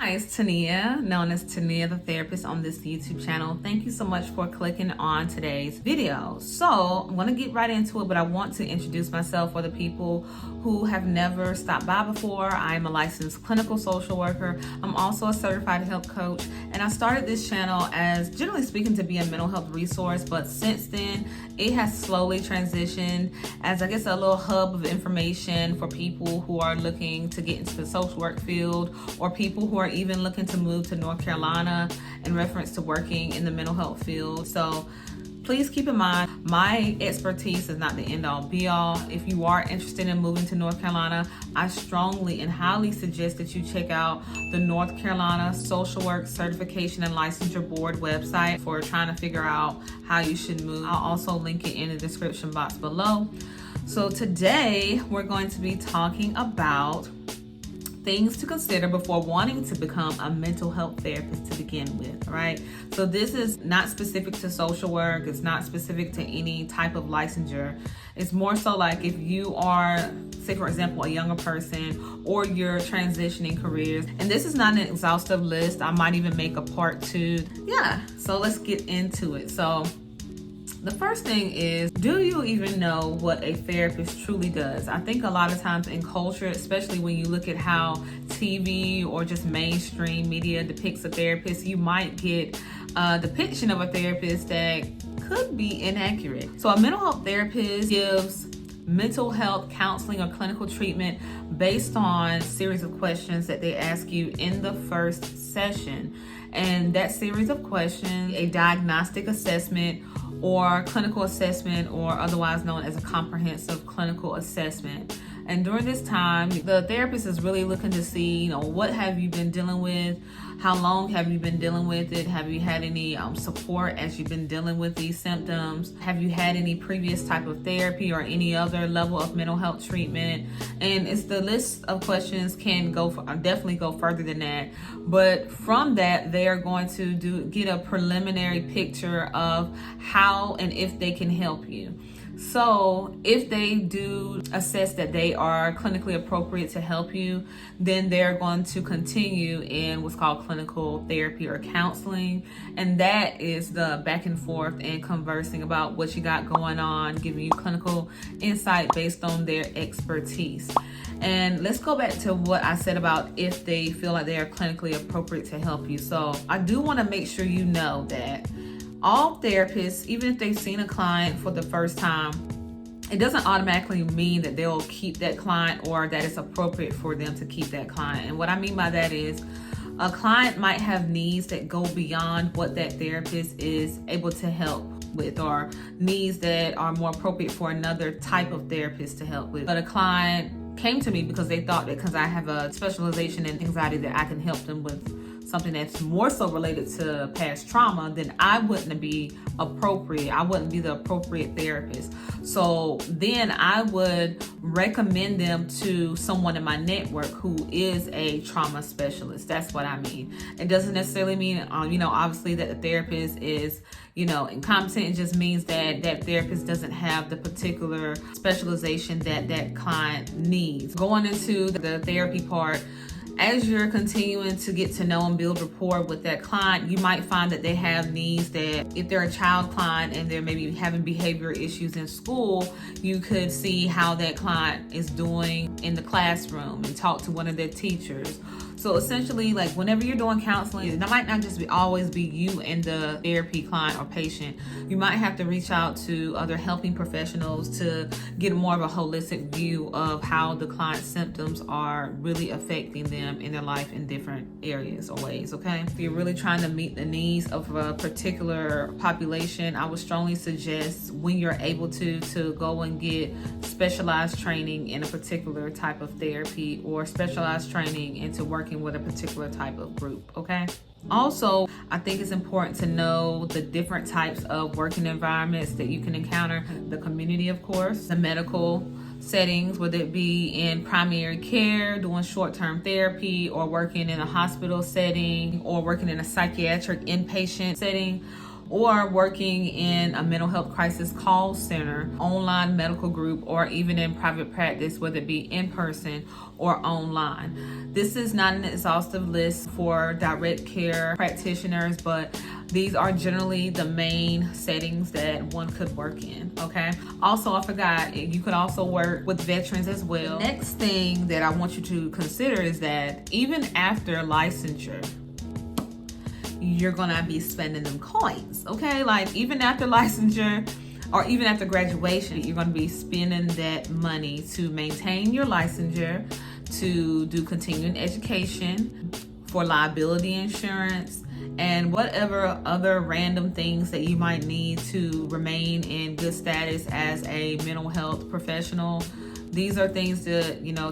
Hi, it's Tania, known as Tania the Therapist on this YouTube channel. Thank you so much for clicking on today's video. So I'm going to get right into it, but I want to introduce myself for the people who have never stopped by before. I am a licensed clinical social worker. I'm also a certified health coach, and I started this channel as, generally speaking, to be a mental health resource, but since then it has slowly transitioned as, I guess, a little hub of information for people who are looking to get into the social work field, or people who are even looking to move to North Carolina in reference to working in the mental health field. So please keep in mind, my expertise is not the end all be all. If you are interested in moving to North Carolina, I strongly and highly suggest that you check out the North Carolina Social Work Certification and Licensure Board website for trying to figure out how you should move. I'll also link it in the description box below. So today we're going to be talking about things to consider before wanting to become a mental health therapist to begin with, right? So this is not specific to social work. It's not specific to any type of licensure. It's more so like if you are, say for example, a younger person, or you're transitioning careers. And this is not an exhaustive list. I might even make a part 2. Yeah, so let's get into it. So the first thing is, do you even know what a therapist truly does? I think a lot of times in culture, especially when you look at how TV or just mainstream media depicts a therapist, you might get a depiction of a therapist that could be inaccurate. So a mental health therapist gives mental health counseling or clinical treatment based on a series of questions that they ask you in the first session. And that series of questions, a diagnostic assessment or clinical assessment, or otherwise known as a comprehensive clinical assessment. And during this time, the therapist is really looking to see, what have you been dealing with? How long have you been dealing with it? Have you had any support as you've been dealing with these symptoms? Have you had any previous type of therapy or any other level of mental health treatment? And it's the list of questions can definitely go further than that. But from that, they are going to get a preliminary picture of how and if they can help you. So if they do assess that they are clinically appropriate to help you, then they're going to continue in what's called clinical therapy or counseling. And that is the back and forth and conversing about what you got going on, giving you clinical insight based on their expertise. And let's go back to what I said about if they feel like they are clinically appropriate to help you. So I do want to make sure you know that all therapists, even if they've seen a client for the first time, it doesn't automatically mean that they'll keep that client or that it's appropriate for them to keep that client. And what I mean by that is, a client might have needs that go beyond what that therapist is able to help with, or needs that are more appropriate for another type of therapist to help with. But a client came to me because they thought that because I have a specialization in anxiety that I can help them with something that's more so related to past trauma, then I wouldn't be appropriate. I wouldn't be the appropriate therapist. So then I would recommend them to someone in my network who is a trauma specialist. That's what I mean. It doesn't necessarily mean, obviously that the therapist is, incompetent. It just means that that therapist doesn't have the particular specialization that that client needs. Going into the therapy part, as you're continuing to get to know and build rapport with that client, you might find that they have needs that, if they're a child client and they're maybe having behavior issues in school, you could see how that client is doing in the classroom and talk to one of their teachers. So essentially, like whenever you're doing counseling, it might not just always be you and the therapy client or patient. You might have to reach out to other helping professionals to get more of a holistic view of how the client's symptoms are really affecting them in their life in different areas or ways, okay? If you're really trying to meet the needs of a particular population, I would strongly suggest, when you're able to go and get specialized training in a particular type of therapy, or specialized training into working with a particular type of group, okay? Also, I think it's important to know the different types of working environments that you can encounter. The community, of course, the medical settings, whether it be in primary care, doing short-term therapy, or working in a hospital setting, or working in a psychiatric inpatient setting, or working in a mental health crisis call center, online medical group, or even in private practice, whether it be in person or online. This is not an exhaustive list for direct care practitioners, but these are generally the main settings that one could work in, okay? Also, I forgot, you could also work with veterans as well. The next thing that I want you to consider is that even after licensure, you're gonna be spending them coins, okay? Like even after licensure or even after graduation, you're gonna be spending that money to maintain your licensure, to do continuing education, for liability insurance, and whatever other random things that you might need to remain in good status as a mental health professional. These are things to,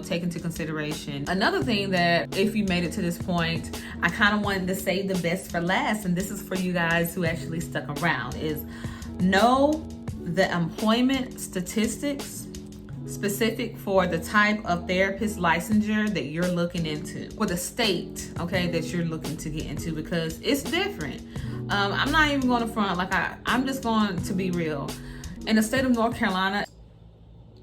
take into consideration. Another thing that, if you made it to this point, I kind of wanted to save the best for last, and this is for you guys who actually stuck around, is know the employment statistics specific for the type of therapist licensure that you're looking into, for the state, okay, that you're looking to get into, because it's different. I'm not even going to front, I'm just going to be real. In the state of North Carolina,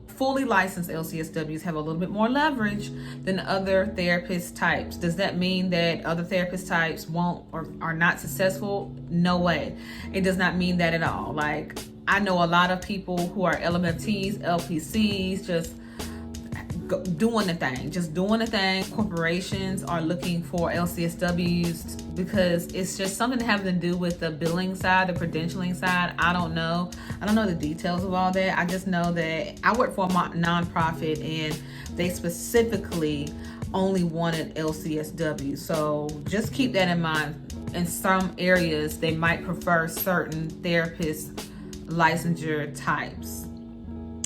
fully licensed LCSWs have a little bit more leverage than other therapist types. Does that mean that other therapist types won't or are not successful? No way. It does not mean that at all. Like, I know a lot of people who are LMFTs, LPCs, just doing the thing. Corporations are looking for LCSWs because it's just something having to do with the billing side, the credentialing side. I don't know the details of all that. I just know that I work for a nonprofit and they specifically only wanted LCSW. So just keep that in mind. In some areas, they might prefer certain therapist licensure types.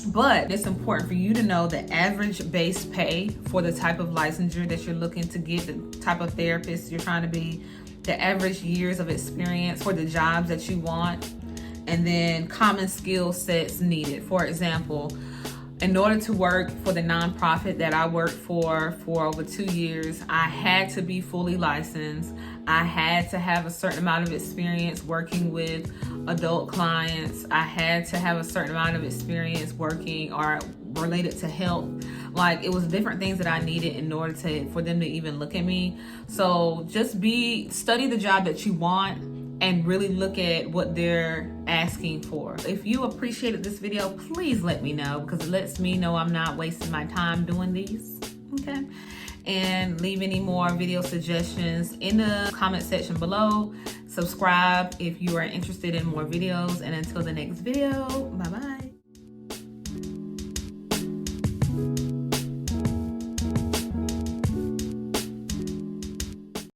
But it's important for you to know the average base pay for the type of licensure that you're looking to get, the type of therapist you're trying to be, the average years of experience for the jobs that you want, and then common skill sets needed. For example, in order to work for the nonprofit that I worked for over 2 years, I had to be fully licensed. I had to have a certain amount of experience working with adult clients. I had to have a certain amount of experience working or related to health. Like, it was different things that I needed in order for them to even look at me. So just study the job that you want and really look at what they're asking for. If you appreciated this video, please let me know, because it lets me know I'm not wasting my time doing these, okay? And leave any more video suggestions in the comment section below. Subscribe if you are interested in more videos, and until the next video, bye-bye.